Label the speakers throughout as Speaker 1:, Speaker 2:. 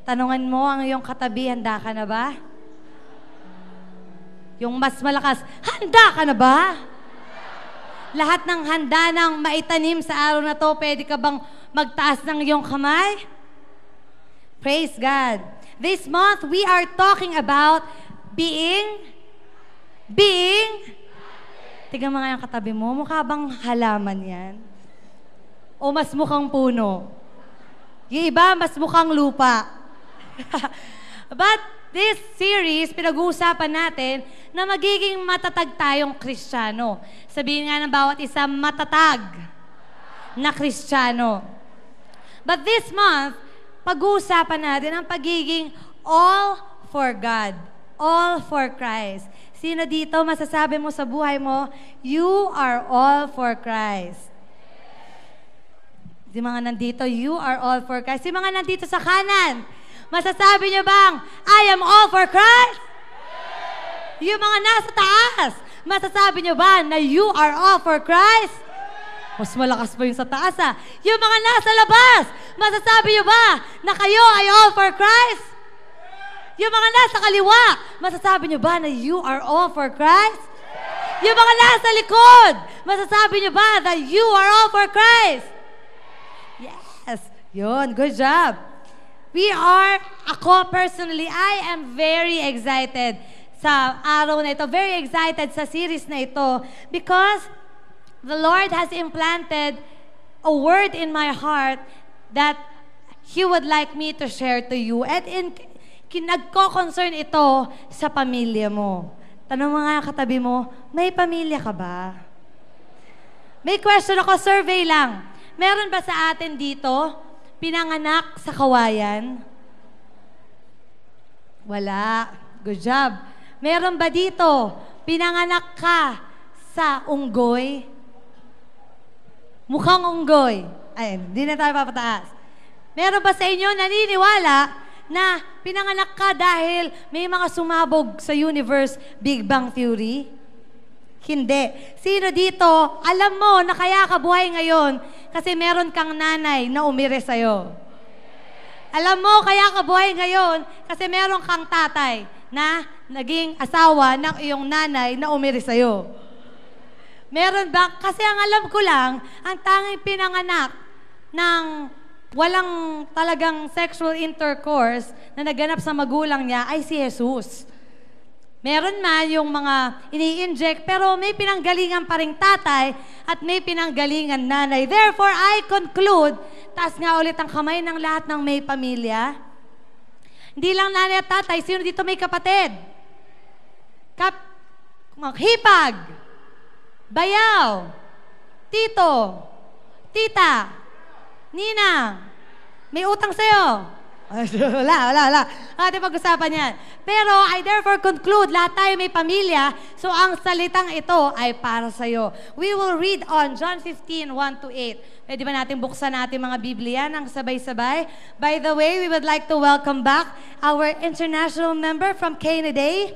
Speaker 1: Tanungan mo ang iyong katabi, handa ka na ba? Yung mas malakas, handa ka na ba? Lahat ng handa ng maitanim sa araw na to, pwede ka bang magtaas ng iyong kamay? Praise God. This month, we are talking about being, tignan mga yung katabi mo, mukha bang halaman yan? O mas mukhang puno? Yung iba, mas mukhang lupa. But this series, pinag-uusapan natin na magiging matatag tayong Kristiyano. Sabihin nga ng bawat isa, matatag na Kristiyano. But this month, pag-uusapan natin ang pagiging all for God, all for Christ. Sino dito masasabi mo sa buhay mo, you are all for Christ? Di mga nandito, you are all for Christ. Di mga nandito sa kanan, masasabi niyo bang, I am all for Christ? Yung mga nasa taas, masasabi niyo ba na you are all for Christ? Mas malakas pa yung sa taas ha. Yung mga nasa labas, masasabi niyo ba na kayo ay all for Christ? Yung mga nasa kaliwa, masasabi niyo ba na you are all for Christ? Yung mga nasa likod, masasabi niyo ba that you are all for Christ? Yes, yun, good job. Ako personally, I am very excited sa araw na ito, very excited sa series na ito because the Lord has implanted a word in my heart that He would like me to share to you. At nagko-concern ito sa pamilya mo. Tanong mo nga katabi mo, may pamilya ka ba? May question ako, survey lang. Meron ba sa atin dito pinanganak sa kawayan? Wala. Good job. Meron ba dito pinanganak ka sa unggoy? Mukhang unggoy. Ay, hindi na tayo papataas. Meron ba sa inyo naniniwala na pinanganak ka dahil may mga sumabog sa universe, Big Bang Theory? Hindi. Sino dito, alam mo na kaya ka buhay ngayon kasi meron kang nanay na umire sa'yo? Alam mo kaya ka buhay ngayon kasi meron kang tatay na naging asawa ng iyong nanay na umire sa'yo? Meron ba? Kasi ang alam ko lang, ang tanging pinanganak ng walang talagang sexual intercourse na naganap sa magulang niya ay si Jesus. Meron man yung mga ini-inject, pero may pinanggalingan pa ring tatay at may pinanggalingan nanay. Therefore, I conclude, taas nga ulit ang kamay ng lahat ng may pamilya. Hindi lang nanay at tatay, sino dito may kapatid? Hipag, bayaw, tito, tita, ninang, may utang sa'yo. Wala. Ating pag-usapan yan. Pero I therefore conclude, lahat tayo may pamilya, so ang salitang ito ay para sa'yo. We will read on John 15, 1-8. Pwede ba natin buksan natin mga Biblia ng sabay-sabay? By the way, we would like to welcome back our international member from Canada.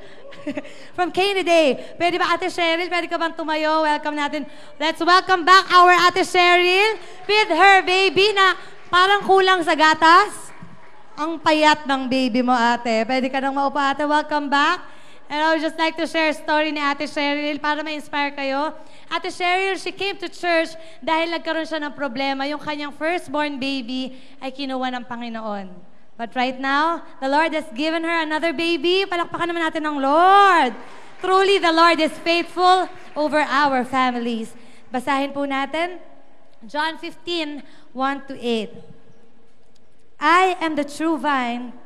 Speaker 1: From Canada. Pwede ba Ate Cheryl? Pwede ka bang tumayo? Welcome natin. Let's welcome back our Ate Cheryl with her baby na parang kulang sa gatas. Ang payat ng baby mo, ate. Pwede ka nang maupo, ate. Welcome back. And I would just like to share a story ni Ate Cheryl para ma-inspire kayo. Ate Cheryl, she came to church dahil nagkaroon siya ng problema. Yung kanyang firstborn baby ay kinuha ng Panginoon. But right now, the Lord has given her another baby. Palakpakan naman natin ng Lord. Truly, the Lord is faithful over our families. Basahin po natin, John 15, 1-8. I am the true vine,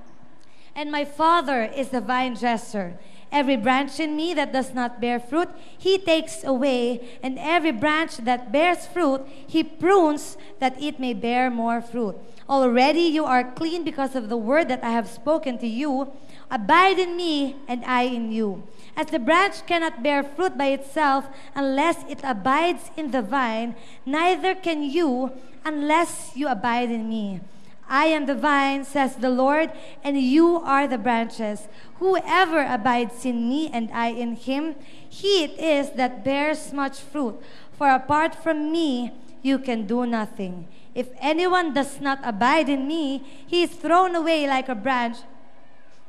Speaker 1: and my Father is the vine dresser. Every branch in me that does not bear fruit, He takes away, and every branch that bears fruit, He prunes that it may bear more fruit. Already you are clean because of the word that I have spoken to you. Abide in me, and I in you. As the branch cannot bear fruit by itself unless it abides in the vine, neither can you unless you abide in me. I am the vine, says the Lord, and you are the branches. Whoever abides in me and I in him, he it is that bears much fruit. For apart from me, you can do nothing. If anyone does not abide in me, he is thrown away like a branch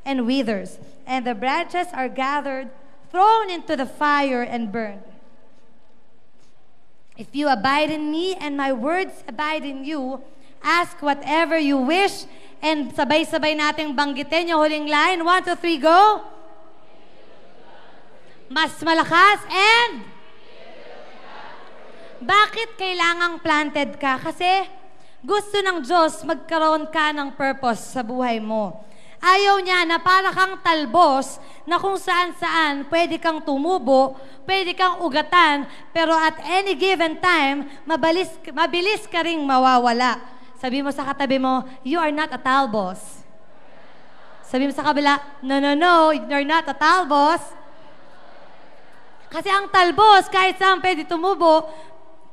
Speaker 1: and withers, and the branches are gathered, thrown into the fire, and burned. If you abide in me and my words abide in you, ask whatever you wish. And sabay-sabay nating banggitin yung huling line. 1, 2, 3, go! Mas malakas and... Bakit kailangang planted ka? Kasi gusto ng Diyos magkaroon ka ng purpose sa buhay mo. Ayaw niya na para kang talbos na kung saan-saan pwede kang tumubo, pwede kang ugatan, pero at any given time, mabilis ka ring mawawala. Sabi mo sa katabi mo, you are not a talbos. Sabi mo sa kabila, no, no, no, you're not a talbos. Kasi ang talbos, kahit saan pwede tumubo,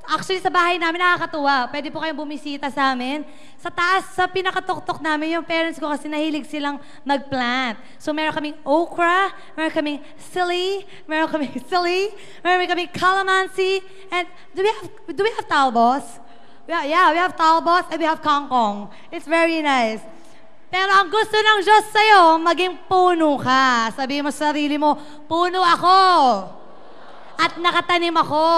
Speaker 1: actually, sa bahay namin, nakakatuwa. Pwede po kayong bumisita sa amin. Sa taas, sa pinakatuktok namin, yung parents ko kasi nahilig silang mag-plant. So, meron kaming okra, meron kaming meron kaming calamansi, and do we have talbos? Yeah, we have talbos, and we have kangkong. It's very nice. Pero ang gusto ng Diyos sa'yo, maging puno ka. Sabihin mo sa sarili mo, puno ako. At nakatanim ako.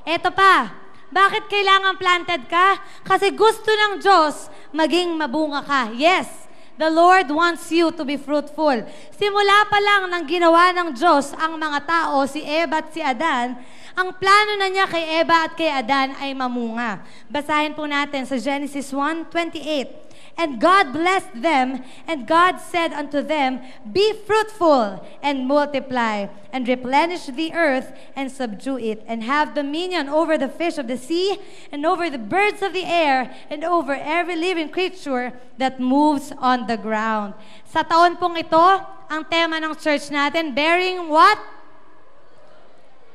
Speaker 1: Eto pa, bakit kailangan planted ka? Kasi gusto ng Diyos maging mabunga ka. Yes, the Lord wants you to be fruitful. Simula pa lang nang ginawa ng Diyos ang mga tao, si Eva at si Adan, ang plano na niya kay Eva at kay Adan ay mamunga. Basahin po natin sa Genesis 1:28. And God blessed them, and God said unto them, be fruitful, and multiply, and replenish the earth, and subdue it, and have dominion over the fish of the sea, and over the birds of the air, and over every living creature that moves on the ground. Sa taon pong ito, ang tema ng church natin, bearing what?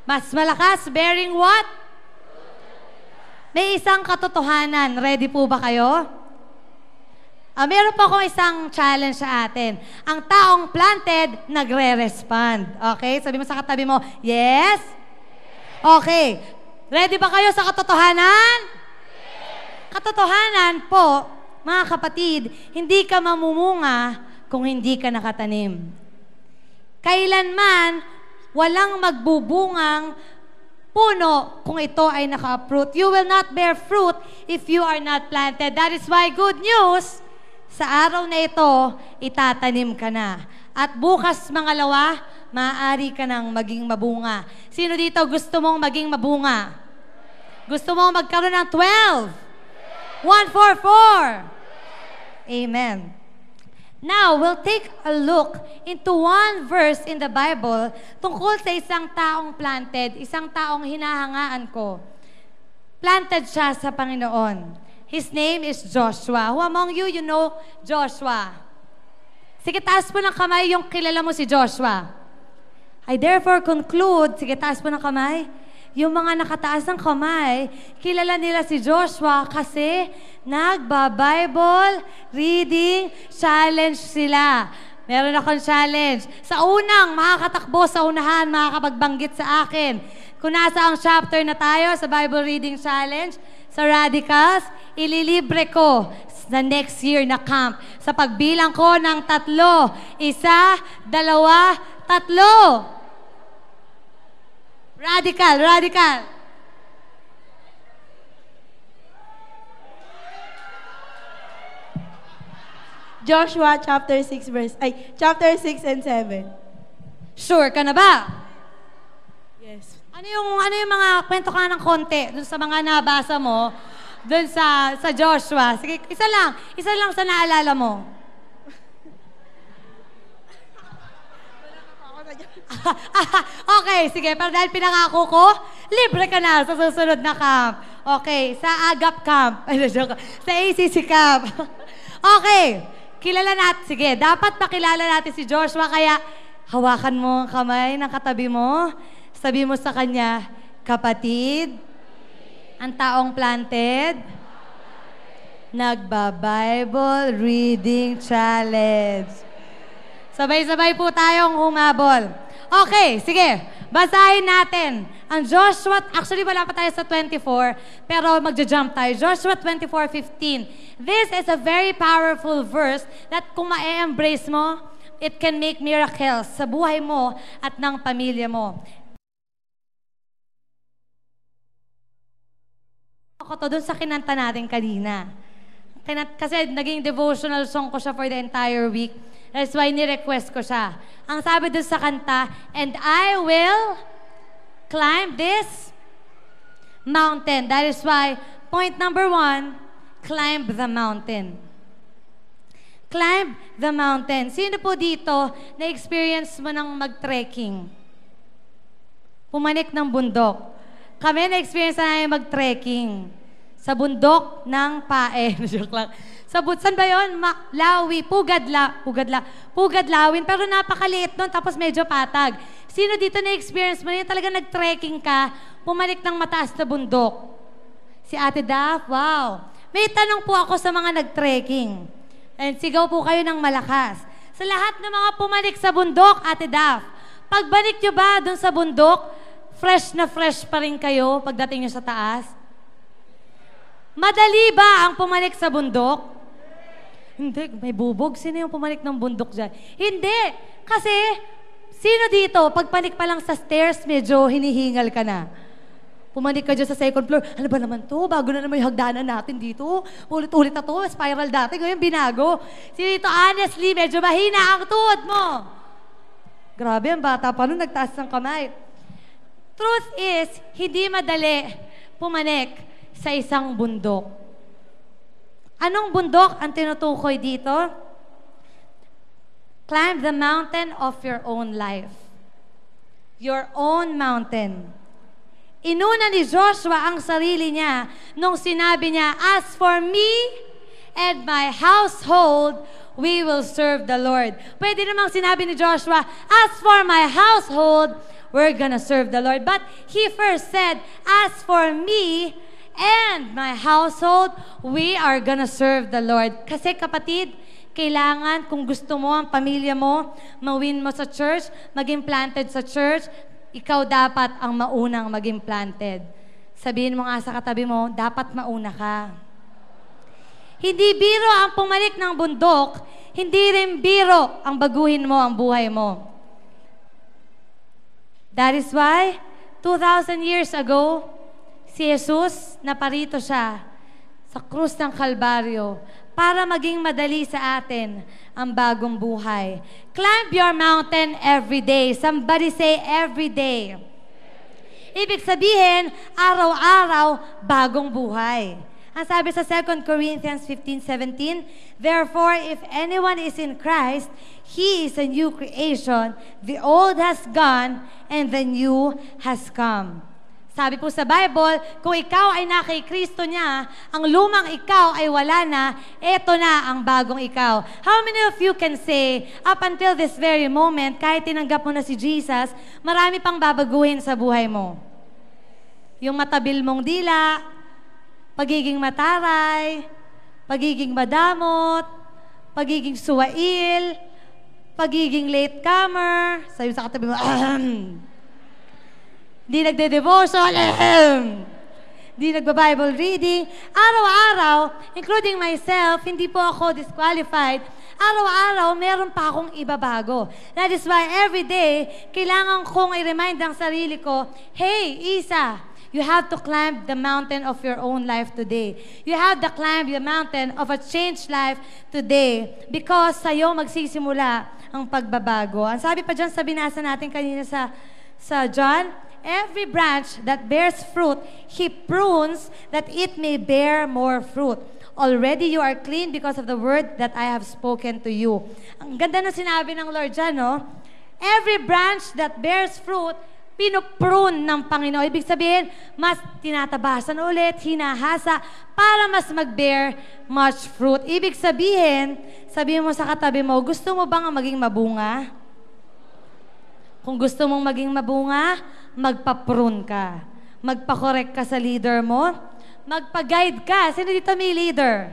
Speaker 1: Mas malakas, bearing what? May isang katotohanan. Ready po ba kayo? Meron pa akong isang challenge sa atin. Ang taong planted, nagre-respond. Okay? Sabi mo sa katabi mo, yes? Okay. Ready ba kayo sa katotohanan? Katotohanan po, mga kapatid, hindi ka mamumunga kung hindi ka nakatanim. Kailanman, walang magbubungang puno kung ito ay naka-fruit. You will not bear fruit if you are not planted. That is why good news, sa araw na ito, itatanim ka na. At bukas, mangalawa, maaari ka nang maging mabunga. Sino dito gusto mong maging mabunga? Gusto mong magkaroon ng 12? 144. Amen. Now, we'll take a look into one verse in the Bible tungkol sa isang taong planted, isang taong hinahangaan ko. Planted siya sa Panginoon. His name is Joshua. Who among you, you know Joshua? Sige, taas mo ng kamay yung kilala mo si Joshua. I therefore conclude, sige, taas mo ng kamay, yung mga nakataas ng kamay, kilala nila si Joshua kasi nagba-Bible reading challenge sila. Meron akong challenge. Sa unang makakatakbo sa unahan, makakapagbanggit sa akin. Kung nasa ang chapter na tayo sa Bible reading challenge, sa Radicals, ililibre ko sa next year na camp. Sa pagbilang ko ng 3. 1, 2, 3. Radical.
Speaker 2: Joshua chapter 6 and 7.
Speaker 1: Sure ka na ba?
Speaker 2: Yes.
Speaker 1: Ano yung mga kwento ka ng konti dun sa mga nabasa mo dun sa Joshua? Sige, isa lang sa naalala mo. Okay, sige, pero dahil pinangako ko, libre ka na sa susunod na camp. Okay, sa Agap camp. Sa ACC camp. Okay, kilala natin. Sige, dapat makilala natin si Joshua, kaya hawakan mo ang kamay ng katabi mo. Sabi mo sa kanya, kapatid, ang taong planted, nagba-Bible reading challenge. Sabay-sabay po tayong humabol. Okay, sige. basahin natin. Ang Joshua, actually wala pa tayo sa 24, pero magja-jump tayo. Joshua 24:15. This is a very powerful verse that kung ma-embrace mo, it can make miracles sa buhay mo at ng pamilya mo. Ako to dun sa kinanta natin kanina. Kasi naging devotional song ko siya for the entire week. That's why ni-request ko siya. Ang sabi dun sa kanta, and I will climb this mountain. That is why, point number 1, climb the mountain. Climb the mountain. Sino po dito na-experience mo ng mag-trekking? Pumanik ng bundok. Kami na-experience na namin mag-trekking sa bundok ng Pae. Joke lang. Saan ba yun? Lawi, Pugadlawin, pero napakaliit nun, tapos medyo patag. Sino dito na-experience mo yun? Talaga nag-trekking ka, pumanik ng mataas na bundok. Si Ate Daph, wow. May tanong po ako sa mga nag-trekking. And sigaw po kayo ng malakas. Sa lahat ng mga pumanik sa bundok, Ate Daph, pagbalik nyo ba dun sa bundok, fresh na fresh pa rin kayo pagdating nyo sa taas? Madali ba ang pumanik sa bundok? Hindi, may bubog. Sino yung pumanik ng bundok dyan? Hindi. Kasi, sino dito, pagpanik pa lang sa stairs, medyo hinihingal ka na. Pumanik ka dyan sa second floor. Ano ba naman to? Bago na naman yung hagdanan natin dito. Ulit-ulit na to. Spiral dati. Ngayon, binago. Sino dito, honestly, medyo mahina ang tuhod mo. Grabe, ang bata pa nun, nagtaas ng kamay. Truth is, hindi madali pumanik sa isang bundok. Anong bundok ang tinutukoy dito? Climb the mountain of your own life. Your own mountain. Inuna ni Joshua ang sarili niya nung sinabi niya, as for me and my household, we will serve the Lord. Pwede namang sinabi ni Joshua, as for my household, we're gonna serve the Lord. But he first said, as for me and my household, we are gonna serve the Lord. Kasi kapatid, kailangan kung gusto mo ang pamilya mo, mawin mo sa church, maging planted sa church, ikaw dapat ang maunang maging planted. Sabihin mo nga sa katabi mo, dapat mauna ka. Hindi biro ang pumalik ng bundok, hindi rin biro ang baguhin mo ang buhay mo. That is why, 2,000 years ago, si Jesus, naparito siya sa krus ng Kalbaryo para maging madali sa atin ang bagong buhay. Climb your mountain every day. Somebody say every day. Ibig sabihin, araw-araw, bagong buhay. Ang sabi sa 2 Corinthians 15:17, therefore, if anyone is in Christ, he is a new creation. The old has gone, and the new has come. Sabi po sa Bible, kung ikaw ay naka Kristo niya, ang lumang ikaw ay wala na, eto na ang bagong ikaw. How many of you can say, up until this very moment, kahit tinanggap mo na si Jesus, marami pang babaguhin sa buhay mo? Yung matabil mong dila, pagiging mataray, pagiging madamot, pagiging suwail, pagiging latecomer, sabi sa katabi mo, di nagde-devotion, di nagba-Bible reading, araw-araw, including myself, hindi po ako disqualified, araw-araw, meron pa akong ibabago. That is why every day, kailangan kong i-remind ang sarili ko, hey, Isa, you have to climb the mountain of your own life today. You have to climb the mountain of a changed life today because sa'yo magsisimula ang pagbabago. Ang sabi pa dyan sa binasa natin kanina sa John, every branch that bears fruit, He prunes that it may bear more fruit. Already you are clean because of the word that I have spoken to you. Ang ganda na sinabi ng Lord dyan, no? Every branch that bears fruit, pinuprune ng Panginoon. Ibig sabihin, mas tinatabasan ulit, hinahasa, para mas mag-bear much fruit. Ibig sabihin, sabihin mo sa katabi mo, gusto mo bang maging mabunga? Kung gusto mong maging mabunga, magpa-prune ka. Magpa-correct ka sa leader mo. Magpa-guide ka. Sino dito may leader?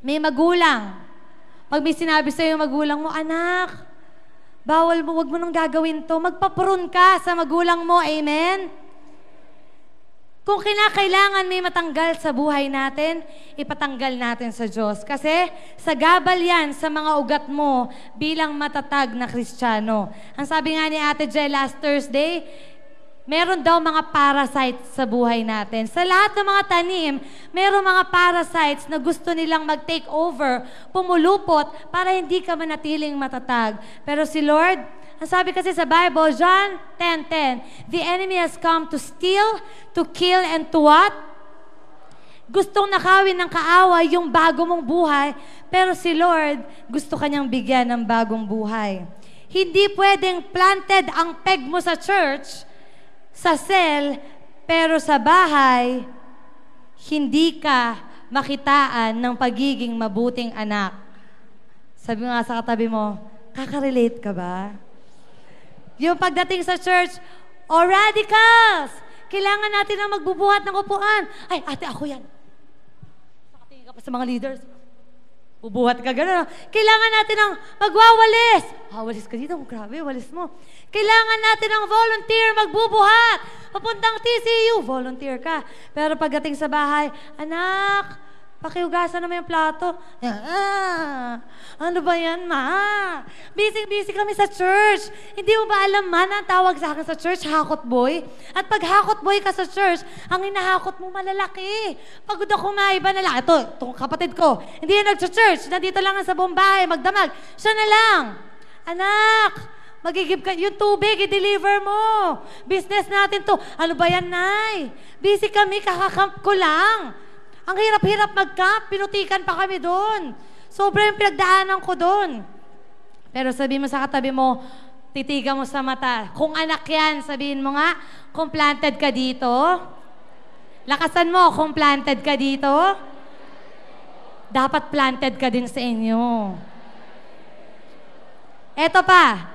Speaker 1: May magulang. Pag may sinabi sa'yo yung magulang mo, anak, Bawal mo, wag mo nang gagawin to. Magpaprune ka sa magulang mo. Amen? Kung kinakailangan may matanggal sa buhay natin, ipatanggal natin sa Diyos. Kasi sa gabal yan sa mga ugat mo bilang matatag na Kristiyano. Ang sabi nga ni Ate Jay last Thursday, meron daw mga parasites sa buhay natin. Sa lahat ng mga tanim, meron mga parasites na gusto nilang mag-take over, pumulupot, para hindi ka manatiling matatag. Pero si Lord, ang sabi kasi sa Bible, John 10:10, the enemy has come to steal, to kill, and to what? Gustong nakawin ng kaaway yung bago mong buhay, pero si Lord, gusto kanyang bigyan ng bagong buhay. Hindi pwedeng planted ang peg mo sa church, sa cell, pero sa bahay, hindi ka makitaan ng pagiging mabuting anak. Sabi nga sa katabi mo, kaka-relate ka ba? Yung pagdating sa church, radicals! Kailangan natin ang magbubuhat ng upuan. Ay, ate, ako yan. Nakatingin ka pa sa mga leaders. Bubuhat ka gano'n. Kailangan natin ang magwawalis. Walis ka dito. Grabe, walis mo. Kailangan natin ang volunteer magbubuhat. Papuntang TCU, volunteer ka. Pero pagdating sa bahay, anak, pakihugasan naman yung plato. Ano ba yan, ma? Busy kami sa church. Hindi mo ba alam, ma, na ang tawag sa akin sa church, hakot boy? At pag hakot boy ka sa church, ang hinahakot mo malalaki. Pagod ako maiba na lang. Itong kapatid ko, hindi yan nag-church. Nandito lang sa Bombay, magdamag. Siya na lang. Anak, magigib ka, yung tubig, i-deliver mo. Business natin to. Ano ba yan, nay? Busy kami, kakakamp ko lang. Ang hirap-hirap mag-camp, pinutikan pa kami doon. Sobra yung pinagdaanan ko doon. Pero sabihin mo sa katabi mo, titigan mo sa mata. Kung anak yan, sabihin mo nga, kung planted ka dito. Lakasan mo, kung planted ka dito. Dapat planted ka din sa inyo. Eto pa.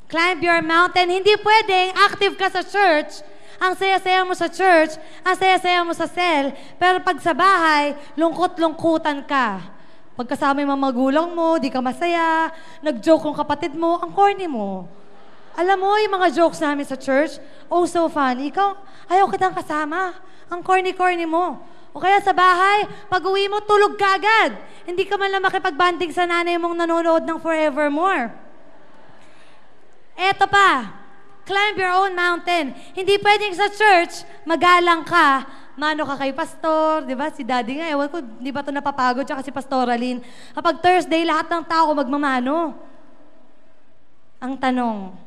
Speaker 1: Climb your mountain. Hindi pwedeng active ka sa church, ang saya-saya mo sa church, ang saya-saya mo sa cell, pero pag sa bahay, lungkot-lungkutan ka. Pagkasama yung mga magulang mo, di ka masaya, nag-joke yung kapatid mo, ang corny mo. Alam mo, yung mga jokes namin sa church, oh so funny, ikaw, ayaw kitang kasama. Ang corny-corny mo. O kaya sa bahay, pag uwi mo, tulog ka agad. Hindi ka man lang makipag-banding sa nanay mong nanonood ng Forevermore. Eto pa, climb your own mountain. Hindi pwedeng sa church, magalang ka, mano ka kay pastor, di ba? Si daddy nga, ewan ko, di ba ito napapagod, tsaka si Pastor Aline. Kapag Thursday, lahat ng tao magmamano. Ang tanong,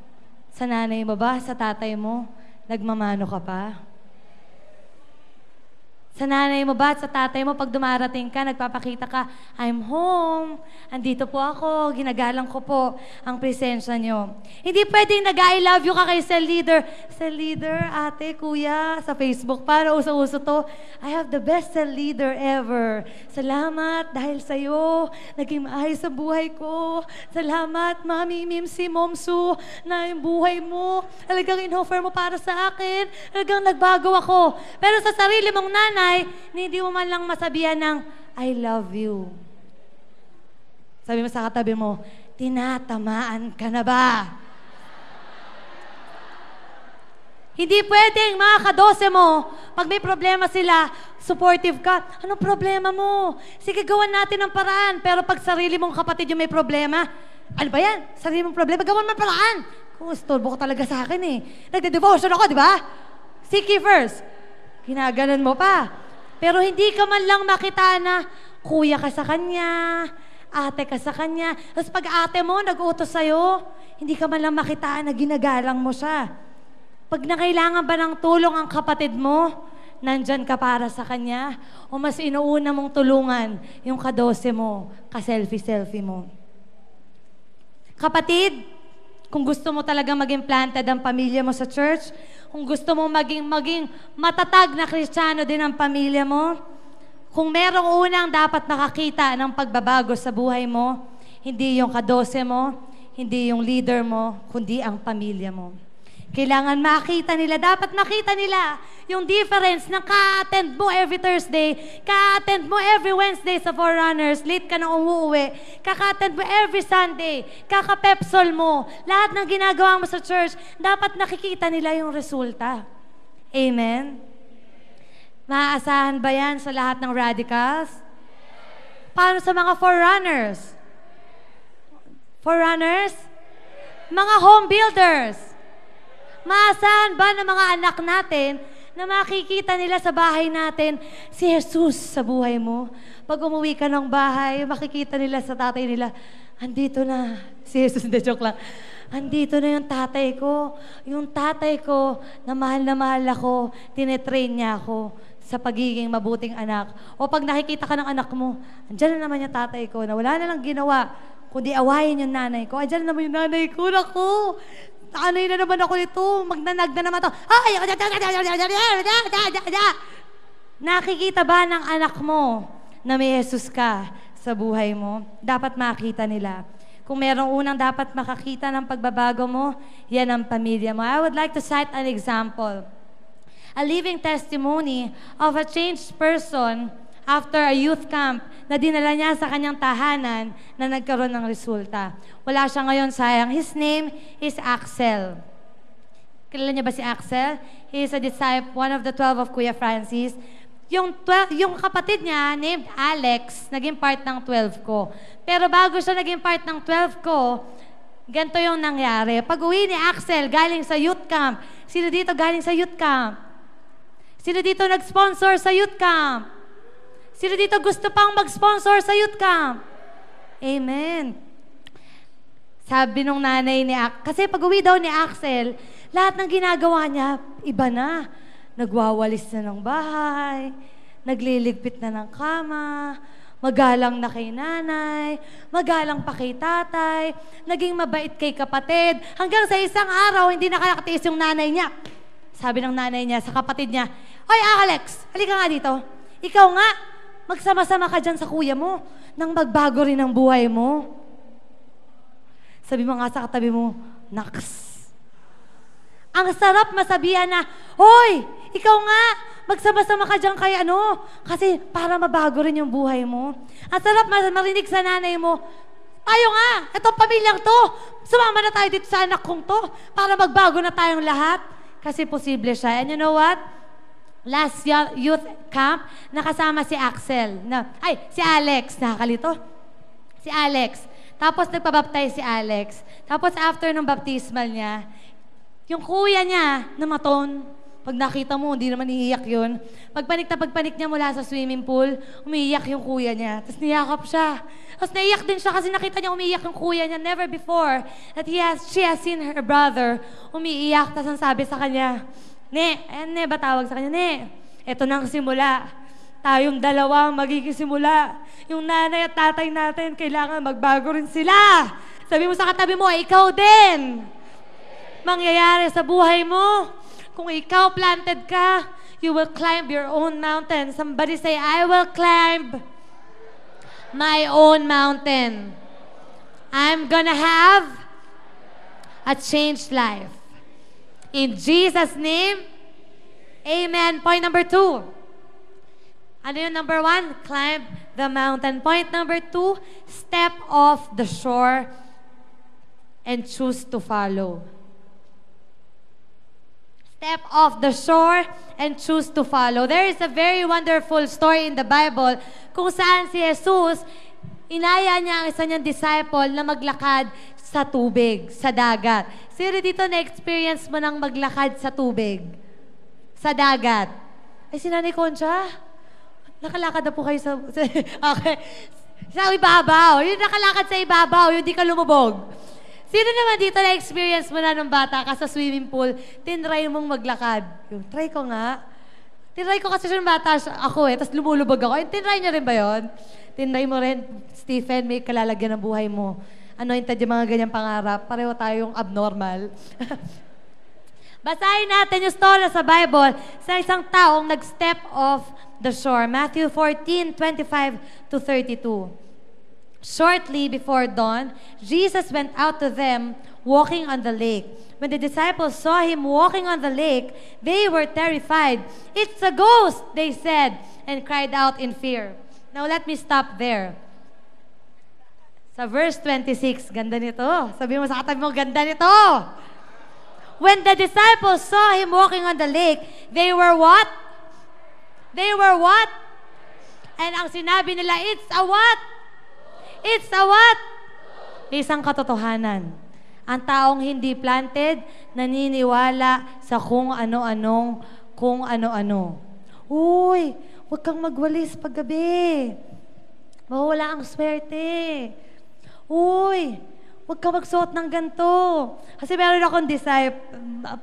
Speaker 1: sa nanay mo ba, sa tatay mo, nagmamano ka pa? Sa nanay mo ba at sa tatay mo, pag dumarating ka, nagpapakita ka, I'm home, andito po ako, ginagalang ko po ang presensya nyo. Hindi pwedeng nag-I love you ka kay cell leader. Cell leader, ate, kuya, sa Facebook, para uso-uso to, I have the best cell leader ever. Salamat dahil sa'yo, naging maayos sa buhay ko. Salamat, Mami Mimsi, Momsu, na yung buhay mo, talagang in-offer mo para sa akin, talagang nagbago ako. Pero sa sarili mong nanay, hindi mo man lang masabihan ng, I love you. Sabi mo sa katabi mo, tinatamaan ka na ba? Hindi pwedeng mga kadose mo, pag may problema sila, supportive ka. Anong problema mo? Sige, gawan natin ng paraan. Pero pag sarili mong kapatid yung may problema, ano ba yan? Sarili mong problema, gawan mo ng paraan. Kung istorbo ka talaga sa akin eh. Nagde-devotion ako, di ba? Seek ye first. Ginaganon mo pa. Pero hindi ka man lang makita na kuya ka sa kanya, ate ka sa kanya. Tapos pag ate mo nag-utos sa'yo, hindi ka man lang makita na ginagalang mo siya. Pag nakailangan ba ng tulong ang kapatid mo, nandyan ka para sa kanya? O mas inuuna mong tulungan yung kadose mo, ka-selfie-selfie mo? Kapatid, kung gusto mo talaga maging planted ang pamilya mo sa church, kung gusto mo maging matatag na Kristiyano din ang pamilya mo, kung merong unang dapat nakakita ng pagbabago sa buhay mo, hindi yung kadose mo, hindi yung leader mo, kundi ang pamilya mo. Kailangan makita nila, dapat makita nila yung difference ng ka-attend mo every Thursday, ka-attend mo every Wednesday sa Forerunners, late ka na umuwi, kaka-attend mo every Sunday, kaka-pepsol mo, lahat ng ginagawa mo sa church, dapat nakikita nila yung resulta. Amen? Maaasahan ba yan sa lahat ng radicals? Paano sa mga Forerunners? Forerunners? Mga home builders. Maasahan ba ng mga anak natin na makikita nila sa bahay natin si Jesus sa buhay mo? Pag umuwi ka ng bahay, makikita nila sa tatay nila, andito na si Jesus, hindi, joke lang. Andito na yung tatay ko. Yung tatay ko na mahal ako, tinetrain niya ako sa pagiging mabuting anak. O pag nakikita ka ng anak mo, andyan na naman yung tatay ko na wala na lang ginawa, kundi awayin yung nanay ko. Andyan na naman yung nanay ko, naku! Ano yun na naman ako nito? Magnanag na naman to. Ay! Nakikita ba ng anak mo na may Jesus ka sa buhay mo? Dapat makita nila. Kung merong unang dapat makakita ng pagbabago mo, yan ang pamilya mo. I would like to cite an example. A living testimony of a changed person after a youth camp na dinala niya sa kanyang tahanan na nagkaroon ng resulta. Wala siya ngayon, sayang. His name is Axel. Kilala niya ba si Axel? He is a disciple, one of the 12 of Kuya Francis. Yung kapatid niya, named Alex, naging part ng 12 ko. Pero bago siya naging part ng 12 ko, ganito yung nangyari. Pag-uwi ni Axel, galing sa youth camp. Sino dito galing sa youth camp? Sino dito nag-sponsor sa youth camp? Sino dito gusto pang mag-sponsor sa youth camp? Amen. Sabi nung nanay ni Axel, kasi pag-uwi daw ni Axel, lahat ng ginagawa niya, iba na. Nagwawalis na ng bahay, nagliligpit na ng kama, magalang na kay nanay, magalang pa kay tatay, naging mabait kay kapatid, hanggang sa isang araw, hindi nakakatiis yung nanay niya. Sabi ng nanay niya sa kapatid niya, "Oy Alex, halika nga dito. Ikaw nga, magsama-sama ka dyan sa kuya mo nang magbago rin ang buhay mo." Sabi mo nga sa katabi mo, "Naks." Ang sarap masabihan na, "Hoy, ikaw nga, magsama-sama ka dyan kay ano, kasi para mabago rin yung buhay mo." Ang sarap marinig sa nanay mo, "Tayo nga, itong pamilyang to, sumama na tayo dito sa anak kong to para magbago na tayong lahat." Kasi posible siya. And you know what? Last youth camp, nakasama si Axel. Si Alex. Nakakalito. Si Alex. Tapos nagpabaptize si Alex. Tapos after ng baptismal niya, yung kuya niya namaton. Pag nakita mo, hindi naman iiyak yun. Pagpanik niya mula sa swimming pool, umiiyak yung kuya niya. Tapos niyakap siya. Tapos naiyak din siya kasi nakita niya umiiyak yung kuya niya. Never before that she has seen her brother umiiyak. Tapos ang sabi sa kanya, Ne ba tawag sa kanya? Ne, eto na ang simula. Tayong dalawa magiging simula. Yung nanay at tatay natin, kailangan magbago rin sila. Sabi mo sa katabi mo, ikaw din. Mangyayari sa buhay mo. Kung ikaw planted ka, you will climb your own mountain. Somebody say, I will climb my own mountain. I'm gonna have a changed life. In Jesus' name, amen. Point number 2. Ano yung number 1? Climb the mountain. Point number 2, step off the shore and choose to follow. Step off the shore and choose to follow. There is a very wonderful story in the Bible kung saan si Jesus, inaya niya ang isa niyang disciple na maglakad sa tubig, sa dagat. Sino dito na-experience mo nang maglakad sa tubig? Sa dagat? Ay, si Nanay Concha? Nakalakad na po kayo sa okay. Sa ibabaw. Yung nakalakad sa ibabaw, yung di ka lumubog. Sino naman dito na-experience mo na nung bata ka sa swimming pool, tinry mong maglakad? Yung, try ko nga. Tinry ko kasi nung bata ako tapos lumulubog ako. Tinry niyo rin ba yun? Tinry mo rin, Stephen, may kalalagyan ng buhay mo. Anointed yung mga ganyang pangarap. Pareho tayong abnormal. Basahin natin yung story sa Bible sa isang taong nag-step off the shore. Matthew 14:25-32. Shortly before dawn, Jesus went out to them walking on the lake. When the disciples saw him walking on the lake, they were terrified. "It's a ghost," they said, and cried out in fear. Now let me stop there. Sa verse 26, ganda nito. Sabi mo sa katabi mo, ganda nito. When the disciples saw him walking on the lake, they were what? They were what? And ang sinabi nila, it's a what? It's a what? Isang katotohanan. Ang taong hindi planted, naniniwala sa kung ano-ano. Uy, huwag kang magwalis paggabi. Mawala ang swerte. Uy, huwag ka magsuot ng ganito. Kasi meron akong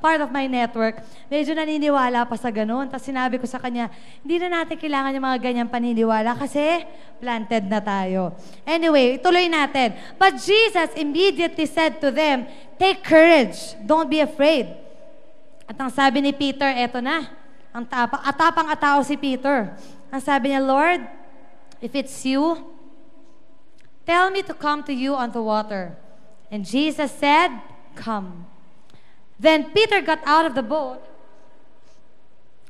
Speaker 1: part of my network, medyo naniniwala pa sa ganun. Tapos sinabi ko sa kanya, hindi na natin kailangan yung mga ganyang paniniwala kasi planted na tayo. Anyway, ituloy natin. But Jesus immediately said to them, "Take courage, don't be afraid." At ang sabi ni Peter, eto na. Ang atapang-atao si Peter. Ang sabi niya, "Lord, if it's you, tell me to come to you on the water." And Jesus said, "Come." Then Peter got out of the boat,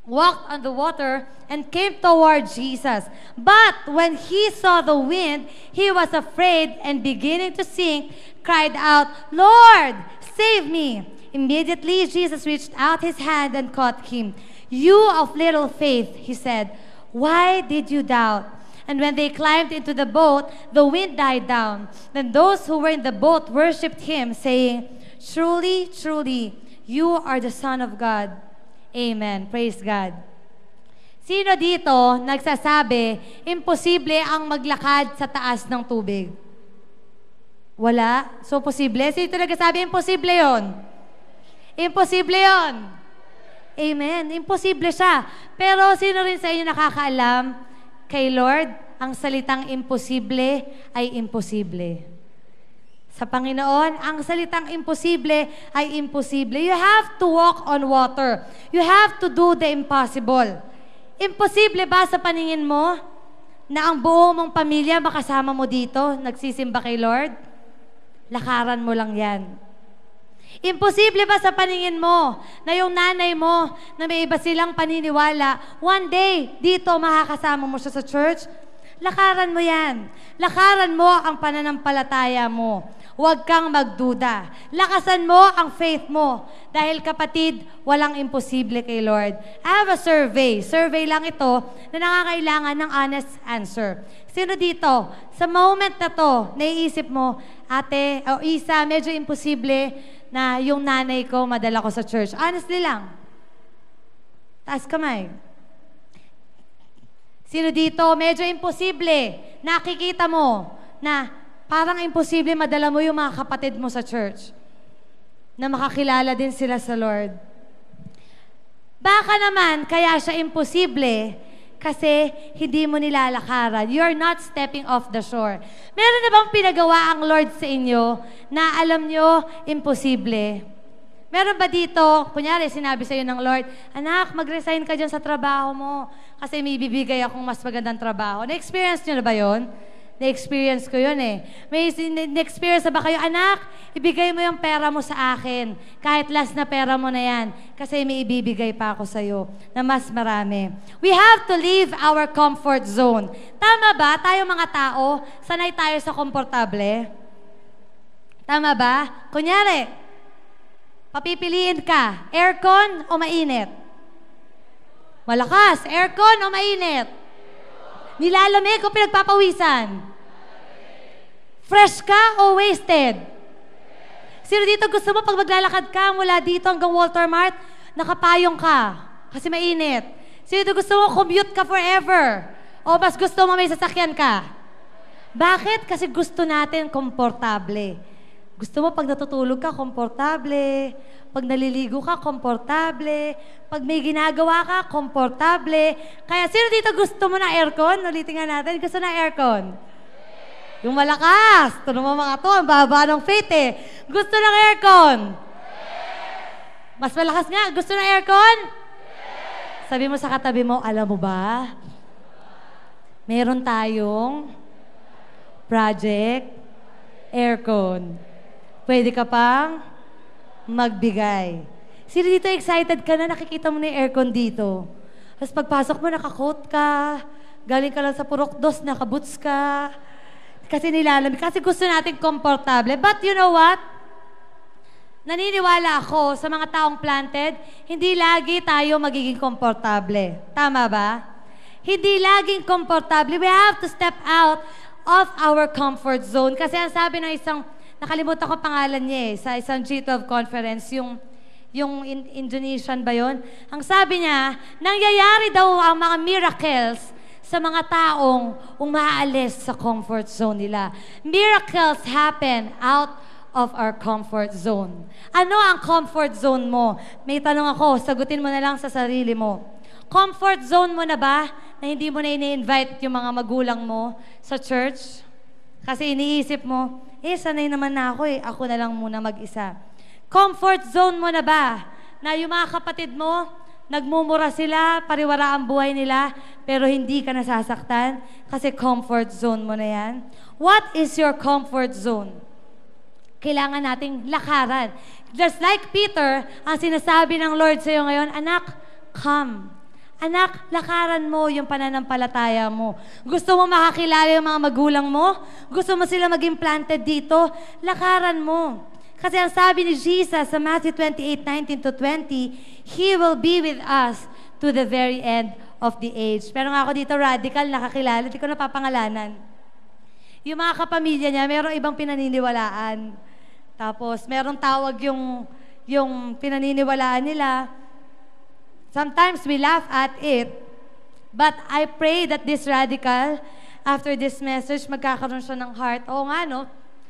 Speaker 1: walked on the water, and came toward Jesus. But when he saw the wind, he was afraid and beginning to sink, cried out, "Lord, save me." Immediately Jesus reached out his hand and caught him. "You of little faith," he said, "why did you doubt?" And when they climbed into the boat, the wind died down. Then those who were in the boat worshipped him, saying, "Truly, truly, you are the Son of God." Amen. Praise God. Sino dito nagsasabi, imposible ang maglakad sa taas ng tubig? Wala? So, posible? Sino nagsasabi, imposible yon? Imposible yon. Amen. Imposible siya. Pero sino rin sa inyo nakakaalam, kay Lord, ang salitang imposible ay imposible. Sa Panginoon, ang salitang imposible ay imposible. You have to walk on water. You have to do the impossible. Imposible ba sa paningin mo na ang buo mong pamilya makasama mo dito, nagsisimba kay Lord? Lakaran mo lang yan. Imposible ba sa paningin mo na yung nanay mo na may iba silang paniniwala, one day, dito makakasama mo siya sa church? Lakaran mo yan. Lakaran mo ang pananampalataya mo. Huwag kang magduda. Lakasan mo ang faith mo. Dahil kapatid, walang imposible kay Lord. I have a survey. Survey lang ito na nakakailangan ng honest answer. Sino dito, sa moment na to, naiisip mo, ate, o Isa, medyo imposible na yung nanay ko madala ko sa church. Honestly lang. Taas kamay. Sino dito, medyo imposible, nakikita mo na parang imposible madala mo yung mga kapatid mo sa church na makakilala din sila sa Lord. Baka naman, kaya siya imposible kasi hindi mo nilalakaran. You're not stepping off the shore. Meron na bang pinagawa ang Lord sa inyo na alam nyo, imposible? Meron ba dito, kunyari, sinabi sa'yo ng Lord, "Anak, mag-resign ka dyan sa trabaho mo kasi may bibigay akong mas magandang trabaho." Na-experience nyo na ba yun? Na-experience ko yun eh. May na-experience na ba kayo, "Anak, ibigay mo yung pera mo sa akin. Kahit last na pera mo na yan. Kasi may ibibigay pa ako sa'yo na mas marami." We have to leave our comfort zone. Tama ba? Tayo mga tao, sanay tayo sa komportable. Tama ba? Kunyari, papipiliin ka, aircon o mainit? Malakas, aircon o mainit? Nilalamig o pinagpapawisan? Fresh ka o wasted? Sino dito gusto mo pag maglalakad ka mula dito hanggang Walter Mart, nakapayong ka kasi mainit? Sino dito gusto mo commute ka forever? O mas gusto mo may sasakyan ka? Bakit? Kasi gusto natin komportable. Gusto mo pag natutulog ka, komportable. Pag naliligo ka, komportable. Pag may ginagawa ka, komportable. Kaya sino dito gusto mo ng aircon? Ulitin nga natin, gusto ng aircon? Yung malakas. Ito naman mga to, ang baba ng faith eh. Gusto ng aircon? Mas malakas nga, gusto ng aircon? Sabi mo sa katabi mo, alam mo ba? Meron tayong project aircon. Pwede ka pang magbigay. Sino dito excited ka na? Nakikita mo na yung aircon dito. Tapos pagpasok mo, naka-coat ka. Galing ka lang sa Purokdos, naka-boots ka. Kasi nilalamig. Kasi gusto natin komportable. But you know what? Naniniwala ako sa mga taong planted, hindi lagi tayo magiging komportable. Tama ba? Hindi laging komportable. We have to step out of our comfort zone. Kasi ang sabi ng isang, nakalimutan ko pangalan niya sa isang G12 conference, yung Indonesian ba yun? Ang sabi niya, nangyayari daw ang mga miracles sa mga taong umaalis sa comfort zone nila. Miracles happen out of our comfort zone. Ano ang comfort zone mo? May tanong ako, sagutin mo na lang sa sarili mo. Comfort zone mo na ba na hindi mo na ini-invite yung mga magulang mo sa church? Kasi iniisip mo, sanay naman na ako na lang muna mag-isa. Comfort zone mo na ba na yung mga kapatid mo, nagmumura sila, pariwara ang buhay nila, pero hindi ka nasasaktan kasi comfort zone mo na yan? What is your comfort zone? Kailangan nating lakaran. Just like Peter, ang sinasabi ng Lord sa iyo ngayon, anak, come. Anak, lakaran mo yung pananampalataya mo. Gusto mo makakilala yung mga magulang mo? Gusto mo sila maging planted dito? Lakaran mo. Kasi ang sabi ni Jesus sa Matthew 28:19-20, He will be with us to the very end of the age. Pero nga ako dito radical, nakakilala, di ko napapangalanan. Yung mga kapamilya niya, merong ibang pinaniniwalaan. Tapos, merong tawag yung pinaniniwalaan nila. Sometimes we laugh at it, but I pray that this radical, after this message, magkakaroon siya ng heart. Oo nga, no?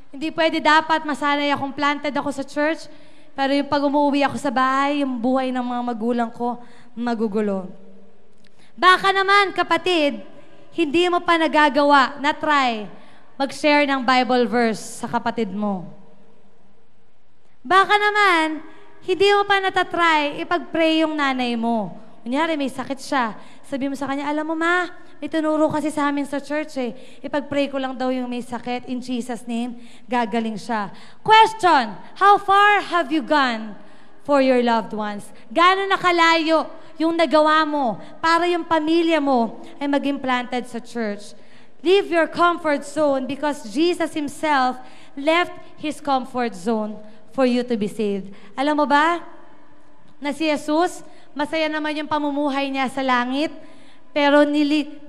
Speaker 1: Hindi pwede dapat masanay akong planted ako sa church, pero yung pag umuwi ako sa bahay, yung buhay ng mga magulang ko, magugulo. Baka naman, kapatid, hindi mo pa nagagawa na try mag-share ng Bible verse sa kapatid mo. Baka naman, hindi mo pa natatry ipag-pray yung nanay mo. Kunyari, may sakit siya. Sabi mo sa kanya, alam mo ma, may tunuro kasi sa amin sa church Ipag-pray ko lang daw yung may sakit. In Jesus' name, gagaling siya. Question, how far have you gone for your loved ones? Gaano nakalayo yung nagawa mo para yung pamilya mo ay maging planted sa church? Leave your comfort zone because Jesus Himself left His comfort zone for you to be saved. Alam mo ba na si Jesus, masaya naman yung pamumuhay niya sa langit, pero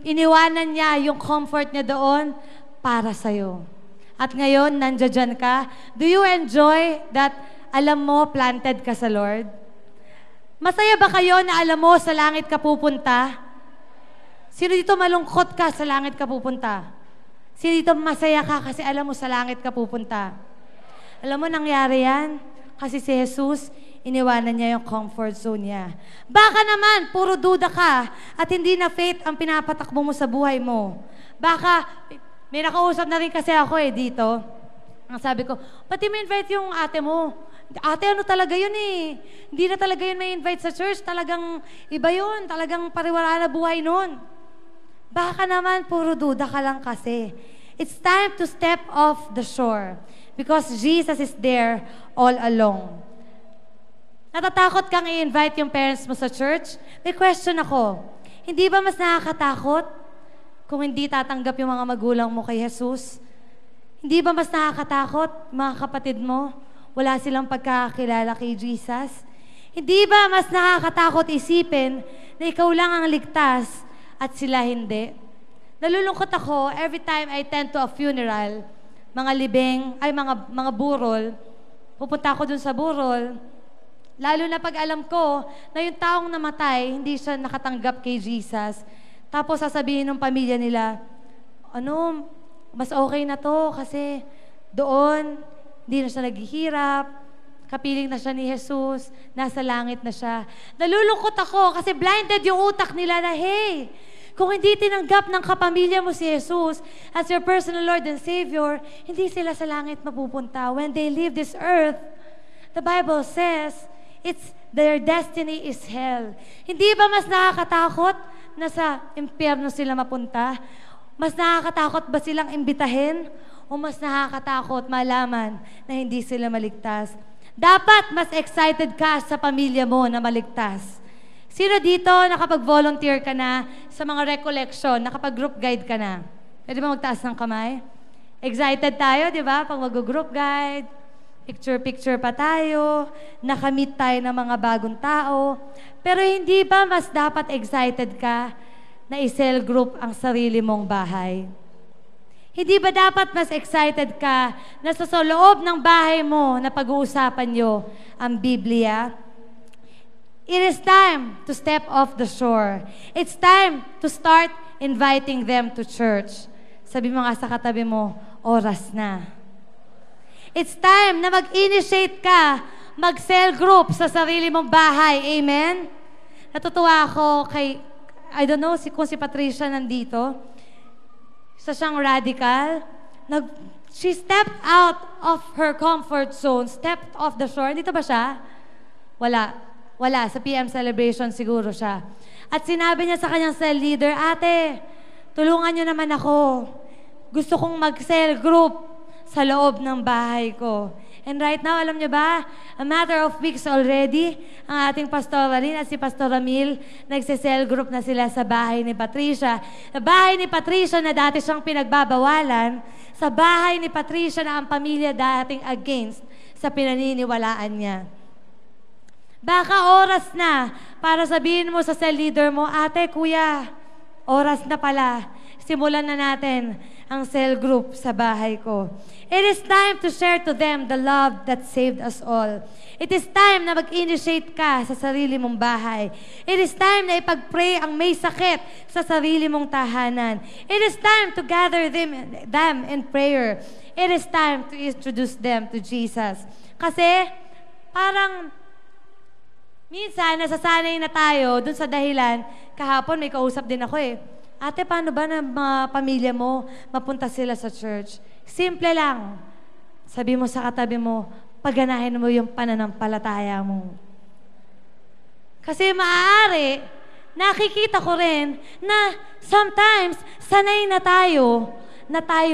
Speaker 1: iniwanan niya yung comfort niya doon para sa'yo. At ngayon, nandiyan ka. Do you enjoy that alam mo, planted ka sa Lord? Masaya ba kayo na alam mo sa langit ka pupunta? Sino dito malungkot ka sa langit ka pupunta? Sino dito masaya ka kasi alam mo sa langit ka pupunta? Alam mo, nangyari yan kasi si Jesus, iniwanan niya yung comfort zone niya. Baka naman, puro duda ka at hindi na faith ang pinapatakbo mo sa buhay mo. Baka, may nakausap na rin kasi ako dito. Ang sabi ko, pati mo invite yung ate mo. Ate, ano talaga yun Hindi na talaga yun may invite sa church. Talagang iba yun. Talagang pariwara na buhay nun. Baka naman, puro duda ka lang kasi. It's time to step off the shore because Jesus is there all along. Natatakot kang i-invite yung parents mo sa church? May question ako. Hindi ba mas nakakatakot kung hindi tatanggap yung mga magulang mo kay Jesus? Hindi ba mas nakakatakot, mga kapatid mo? Wala silang pagkakakilala kay Jesus? Hindi ba mas nakakatakot isipin na ikaw lang ang ligtas at sila hindi? Nalulungkot ako every time I tend to a funeral, mga libing, mga burol, pupunta ako dun sa burol. Lalo na pag alam ko na yung taong namatay, hindi siya nakatanggap kay Jesus. Tapos sasabihin ng pamilya nila, mas okay na to kasi doon, hindi na siya naghihirap, kapiling na siya ni Jesus, nasa langit na siya. Nalulungkot ako kasi blinded yung utak nila na, hey, kung hindi tinanggap ng kapamilya mo si Jesus as your personal Lord and Savior, hindi sila sa langit mapupunta. When they leave this earth, the Bible says, their destiny is hell. Hindi ba mas nakakatakot na sa impyerno sila mapunta? Mas nakakatakot ba silang imbitahin? o mas nakakatakot malaman na hindi sila maligtas? Dapat mas excited ka sa pamilya mo na maligtas. Sino dito nakapag-volunteer ka na sa mga recollection, nakapag-group guide ka na? Pwede ba magtaas ng kamay? Excited tayo, di ba? Pag mag-group guide, picture-picture pa tayo, nakamit tayo ng mga bagong tao. Pero hindi ba mas dapat excited ka na i-cell group ang sarili mong bahay? Hindi ba dapat mas excited ka na sa loob ng bahay mo na pag-uusapan nyo ang Biblia? It is time to step off the shore. It's time to start inviting them to church. Sabi mo nga sa katabi mo, oras na. It's time na mag-initiate ka, mag-cell group sa sarili mong bahay. Amen? Natutuwa ako kay, I don't know kung si Patricia nandito. Isa siyang radical. She stepped out of her comfort zone, stepped off the shore. Dito ba siya? Wala. Sa PM celebration siguro siya. At sinabi niya sa kanyang cell leader, ate, tulungan niyo naman ako. Gusto kong mag-cell group sa loob ng bahay ko. And right now, alam niyo ba, a matter of weeks already, ang ating Pastor Rin at si Pastor Ramil, nagse-cell group na sila sa bahay ni Patricia. Sa bahay ni Patricia na dati siyang pinagbabawalan, sa bahay ni Patricia na ang pamilya dating against sa pinaniniwalaan niya. Baka oras na para sabihin mo sa cell leader mo, ate, kuya, oras na pala. Simulan na natin ang cell group sa bahay ko. It is time to share to them the love that saved us all. It is time na mag-initiate ka sa sarili mong bahay. It is time na ipag-pray ang may sakit sa sarili mong tahanan. It is time to gather them in prayer. It is time to introduce them to Jesus. Kasi parang minsan, nasasanay na tayo dun sa dahilan, kahapon may kausap din ako ate, paano ba na mga pamilya mo mapunta sila sa church? Simple lang. Sabi mo sa katabi mo, paganahin mo yung pananampalataya mo. Kasi maaari, nakikita ko rin na sometimes, sanay na tayo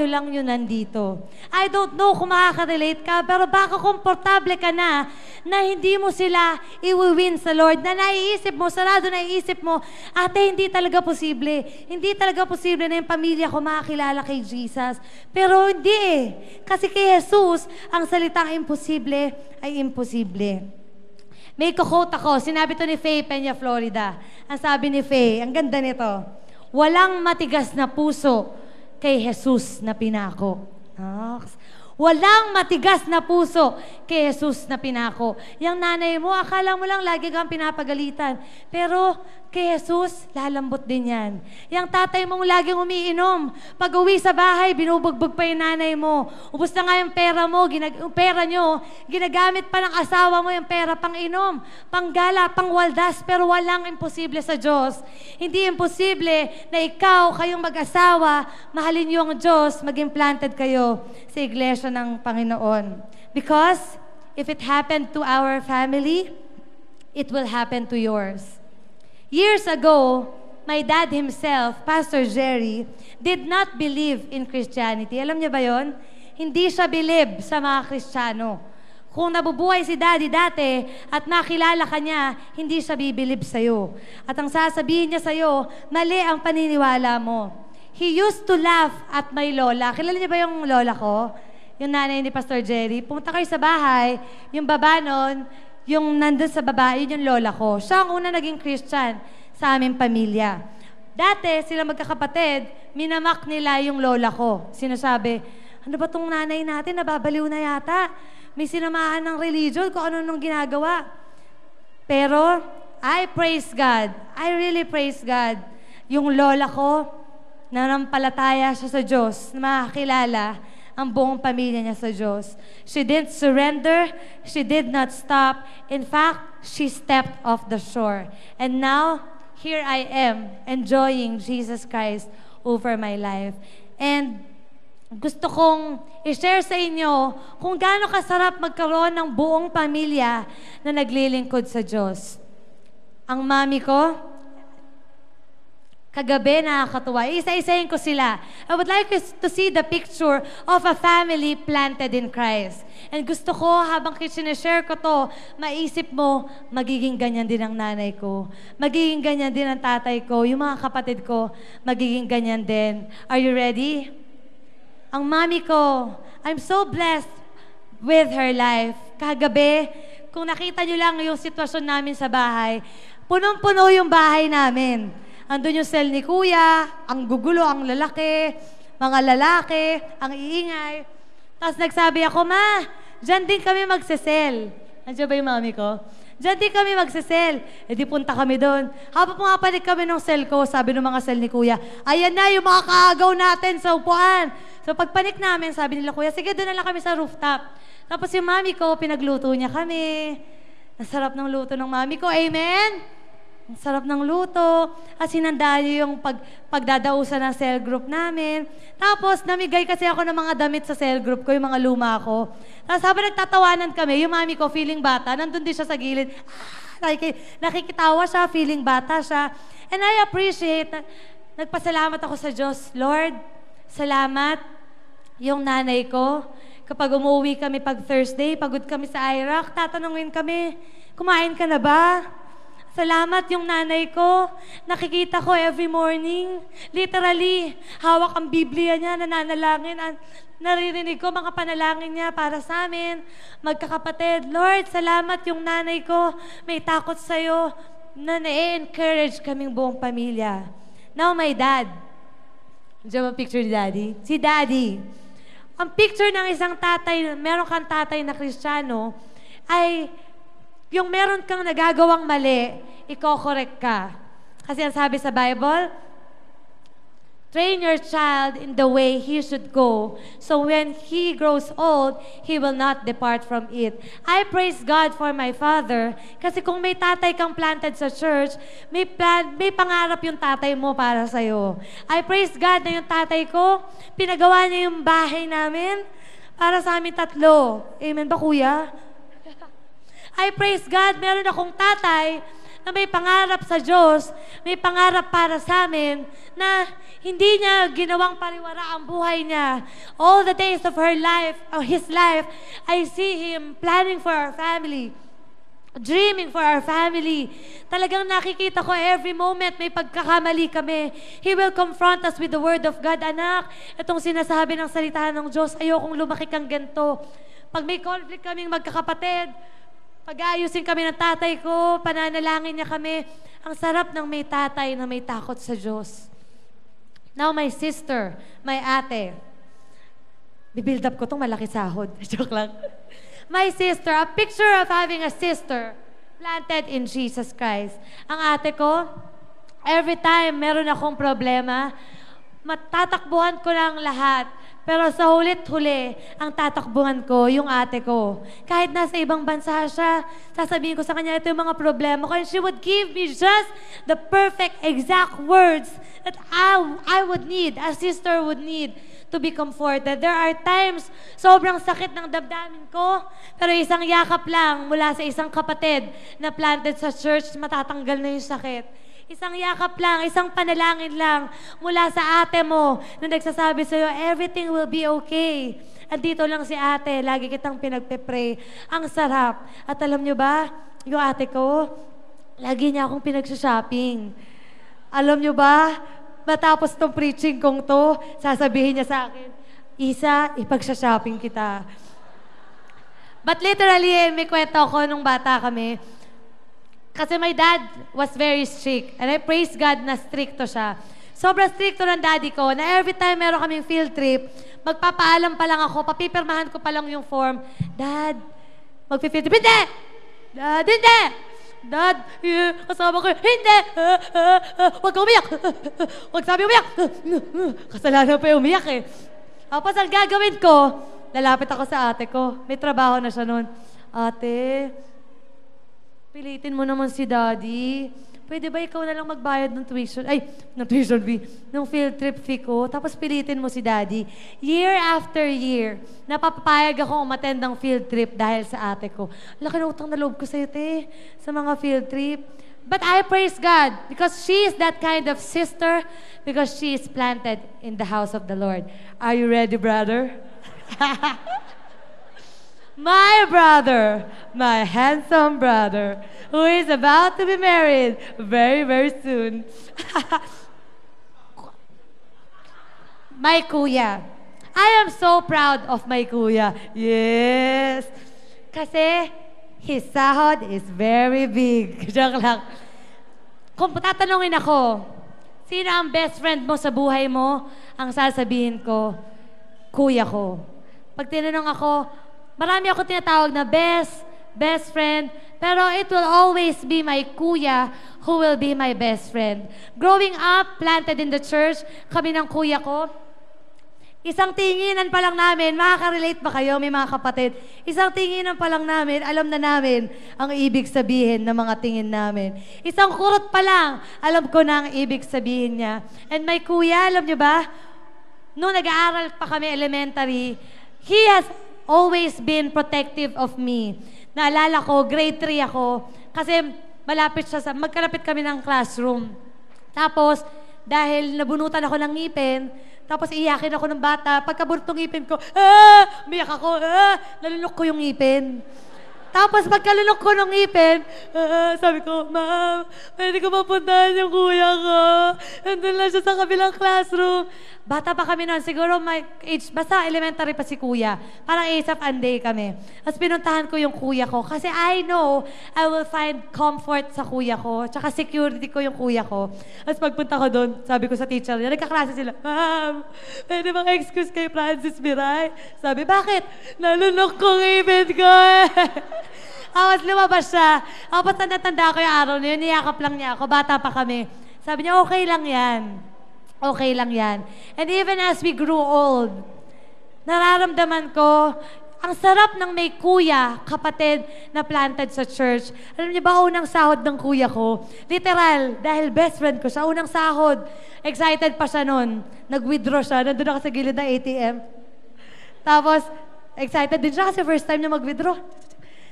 Speaker 1: lang yun nandito. I don't know kung makaka-relate ka, pero baka komportable ka na hindi mo sila i-win sa Lord, na naiisip mo, sarado naiisip mo, ate, hindi talaga posible. Hindi talaga posible na yung pamilya ko makakilala kay Jesus. Pero hindi Kasi kay Jesus, ang salitang imposible ay imposible. May quote ako, sinabi to ni Faye Peña, Florida. Ang sabi ni Faye, ang ganda nito, walang matigas na puso kay Jesus na pinako. Walang matigas na puso kay Jesus na pinako. Yang nanay mo, akala mo lang lagi kang pinapagalitan. Pero kay Jesus, lalambot din yan. Yang tatay mong laging umiinom. Pag uwi sa bahay, binubugbog pa yung nanay mo. Ubus na nga yung pera mo, pera nyo, ginagamit pa ng asawa mo yung pera pang inom, pang gala, pang waldas, pero walang imposible sa Diyos. Hindi imposible na ikaw, kayong mag-asawa, mahalin nyo ang Diyos, maging planted kayo sa iglesia ng Panginoon. Because if it happened to our family, it will happen to yours. Years ago, my dad himself, Pastor Jerry, did not believe in Christianity. Alam niyo ba yon? Hindi siya believe sa mga Kristiyano. Kung nabubuhay si Daddy dati at makilala ka niya, hindi siya bibilib sa'yo. At ang sasabihin niya sa'yo, mali ang paniniwala mo. He used to laugh at my lola. Kilala niyo ba yung lola ko? Yung nanay ni Pastor Jerry. Pumunta kayo sa bahay, yung baba nun, yung nandun sa baba, yun yung lola ko. Siya ang una naging Christian sa aming pamilya. Dati, sila magkakapatid, minamak nila yung lola ko. Sinasabi, ano ba tong nanay natin, nababaliw na yata. May sinamahan ng religion kung ano nung ginagawa. Pero, I praise God. I really praise God. Yung lola ko, nanampalataya siya sa Diyos, na makakilala ang buong pamilya niya sa Diyos. She didn't surrender. She did not stop. In fact, she stepped off the shore. And now, here I am, enjoying Jesus Christ over my life. And gusto kong i-share sa inyo kung gaano kasarap magkaroon ng buong pamilya na naglilingkod sa Diyos. Ang mami ko, Kagabi, nakakatuwa. Isa-isahin ko sila. I would like us to see the picture of a family planted in Christ. And gusto ko, habang sinishare ko to, maisip mo, magiging ganyan din ang nanay ko. Magiging ganyan din ang tatay ko. Yung mga kapatid ko, magiging ganyan din. Are you ready? Ang mami ko, I'm so blessed with her life. Kagabi, kung nakita nyo lang yung sitwasyon namin sa bahay, punong-puno yung bahay namin. Andun yung cell ni Kuya, ang gugulo, ang lalaki, mga lalaki, ang iingay. Tapos nagsabi ako, Ma, dyan din kami magsesel. Andiyan ba yung mami ko? Dyan din kami magsesel. E di punta kami doon. Habang pumapalit kami ng cell ko, sabi ng mga cell ni Kuya, ayan na yung mga kaagaw natin sa upuan. So pagpanik namin, sabi nila, Kuya, sige, doon na lang kami sa rooftop. Tapos yung mami ko, pinagluto niya kami. Nasarap ng luto ng mami ko. Amen? Ang sarap ng luto. At sinanda niyo yung pagdadausan ng cell group namin. Tapos, namigay kasi ako ng mga damit sa cell group ko, yung mga luma ko. Tapos habang nagtatawanan kami, yung mami ko, feeling bata, nandun din siya sa gilid. Nakikitawa siya, feeling bata siya. And I appreciate, nagpasalamat ako sa Diyos. Lord, salamat yung nanay ko. Kapag umuwi kami pag Thursday, pagod kami sa Iraq, tatanungin kami, kumain ka na ba? Salamat yung nanay ko. Nakikita ko every morning. Literally, hawak ang Biblia niya, nananalangin. Naririnig ko mga panalangin niya para sa amin. Magkakapatid, Lord, salamat yung nanay ko. May takot sa'yo na na-encourage kaming buong pamilya. Now, my dad. Diyan ang picture ni Daddy. Si Daddy. Ang picture ng isang tatay, meron kang tatay na Kristiyano, ay yung meron kang nagagawang mali, iko-correct ka. Kasi ang sabi sa Bible, train your child in the way he should go, so when he grows old, he will not depart from it. I praise God for my father, kasi kung may tatay kang planted sa church, may pangarap yung tatay mo para sa'yo. I praise God na yung tatay ko, pinagawa niya yung bahay namin para sa amin tatlo. Amen ba, Kuya? I praise God, meron akong tatay na may pangarap sa Diyos, may pangarap para sa amin, na hindi niya ginawang pariwara ang buhay niya. All the days of her life, of his life, I see him planning for our family, dreaming for our family. Talagang nakikita ko every moment may pagkakamali kami. He will confront us with the Word of God. Anak, itong sinasabi ng salita ng Diyos, ayokong lumaki kang ganito. Pag may conflict kaming magkakapatid, pag-aayusin kami ng tatay ko, pananalangin niya kami. Ang sarap ng may tatay na may takot sa Diyos. Now, my sister, my ate. Bibuild up ko itong malaki sahod. Joke lang. My sister, a picture of having a sister planted in Jesus Christ. Ang ate ko, every time meron akong problema, matatakbuhan ko lang lahat. Pero sa hulit-huli, ang tatakbuhan ko, yung ate ko. Kahit nasa ibang bansa siya, sasabihin ko sa kanya, ito yung mga problema ko. And she would give me just the perfect, exact words that I would need, a sister would need to be comforted. There are times, sobrang sakit ng damdamin ko, pero isang yakap lang mula sa isang kapatid na planted sa church, matatanggal na yung sakit. Isang yakap lang, isang panalangin lang mula sa ate mo na nagsasabi sa'yo, everything will be okay. At dito lang si ate, lagi kitang pinagpe-pray. Ang sarap. At alam nyo ba, yung ate ko, lagi niya akong pinag-shopping. Alam nyo ba, matapos tong preaching kong to, sasabihin niya sa akin, Isa, ipag-shopping kita. But literally, may kwento ako nung bata kami. Kasi my dad was very strict. And I praise God na stricto siya. Sobrang stricto ng daddy ko na every time meron kaming field trip, magpapaalam pa lang ako, papipirmahan ko pa lang yung form. Dad, mag-field trip. Hindi! Dad, hindi! Dad, kasama ko, hindi! Huwag ka umiyak! Huwag sabi umiyak! Kasalanan pa yung umiyak eh. Tapos ang gagawin ko, lalapit ako sa ate ko. May trabaho na siya noon. Ate, pilitin mo naman si Daddy. Pwede ba ikaw na lang magbayad ng tuition fee, ng field trip fee ko, tapos pilitin mo si Daddy. Year after year, napapayag ako umattend ng field trip dahil sa ate ko. Laki na utang na loob ko sa'yo, te, sa mga field trip. But I praise God because she is that kind of sister because she is planted in the house of the Lord. Are you ready, brother? My brother, my handsome brother, who is about to be married very, very soon. My kuya. I am so proud of my kuya. Yes. Kasi his sahod is very big. Joke lang. Kung tatanungin ako, sino ang best friend mo sa buhay mo? Ang sasabihin ko, kuya ko. Pag tinanong ako, marami ako tinatawag na best friend, pero it will always be my kuya who will be my best friend. Growing up, planted in the church, kami ng kuya ko, isang tinginan pa lang namin, makaka-relate ba kayo, may mga kapatid? Isang tinginan pa lang namin, alam na namin ang ibig sabihin ng mga tingin namin. Isang kurot pa lang, alam ko na ang ibig sabihin niya. And my kuya, alam niyo ba, nung nag-aaral pa kami elementary, he has always been protective of me. Naalala ko, grade 3 ako, kasi magkalapit kami ng classroom. Tapos, dahil nabunutan ako ng ngipin, tapos iyakin ako ng bata. Pagkabunot ng ngipin ko, umiyak ako, nalunok ko yung ngipin. Tapos pagkalunok ko ng ngipin, sabi ko, Ma'am, pwede ko mapuntahan yung kuya ko. Nandun lang siya sa kabilang classroom. Bata pa kami noon, siguro my age, basta elementary pa si kuya. Parang ASAP Anday kami. Tapos pinuntahan ko yung kuya ko kasi I know I will find comfort sa kuya ko. Tsaka security ko yung kuya ko. Tapos pagpunta ko doon, sabi ko sa teacher niya, nagkaklase sila, Ma'am, pwede bang excuse kay Francis Miray? Sabi, bakit? Nalunok ko ngipin ko Tapos lumabas siya. Tapos natanda ko yung araw na yun, niyakap lang niya ako, bata pa kami. Sabi niya, okay lang yan. Okay lang yan. And even as we grew old, nararamdaman ko, ang sarap ng may kuya, kapatid na planted sa church. Alam niyo ba, unang sahod ng kuya ko, literal, dahil best friend ko siya, unang sahod, excited pa siya nun. Nag-withdraw siya, nandun ako sa gilid ng ATM. Tapos, excited din siya kasi first time niya mag-withdraw.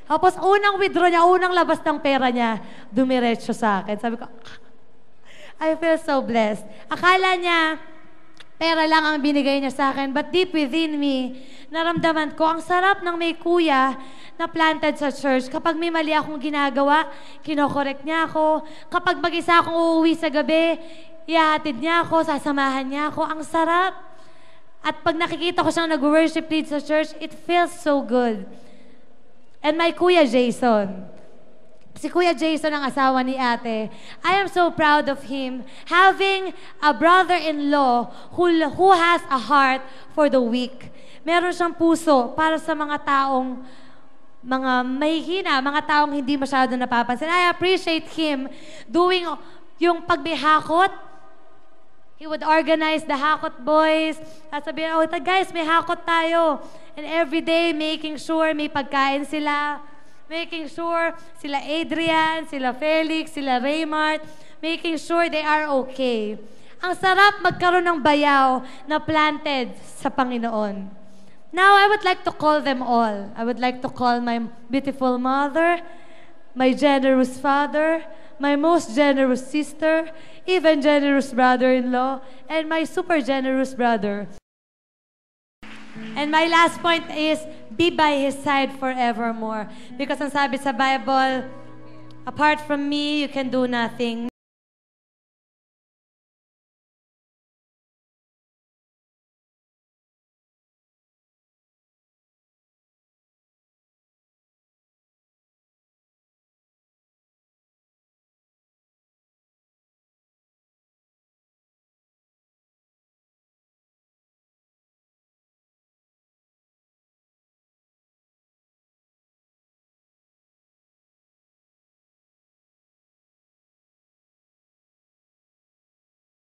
Speaker 1: Tapos, unang withdraw niya, unang labas ng pera niya, dumiretso sa akin. Sabi ko, I feel so blessed. Akala niya, pera lang ang binigay niya sa akin, but deep within me, naramdaman ko, ang sarap ng may kuya na planted sa church. Kapag may mali akong ginagawa, kinokorek niya ako. Kapag mag-isa akong uuwi sa gabi, ihahatid niya ako, sasamahan niya ako. Ang sarap. At pag nakikita ko siyang nag-worship lead sa church, it feels so good. And my kuya Jason, si Kuya Jason ang asawa ni ate, I am so proud of him having a brother-in-law who has a heart for the weak. Meron siyang puso para sa mga taong mga mahihina, mga taong hindi masyado napapansin. I appreciate him doing yung pagbihakot. He would organize the hakot boys. At sabihin, oh, guys, may hakot tayo. And every day, making sure may pagkain sila. Making sure sila Adrian, sila Felix, sila Raymart, making sure they are okay. Ang sarap magkaroon ng bayaw na planted sa Panginoon. Now, I would like to call them all. I would like to call my beautiful mother, my generous father, my most generous sister, even generous brother-in-law, and my super generous brother. And my last point is, be by His side forevermore. Because ang sabi sa Bible, apart from me, you can do nothing.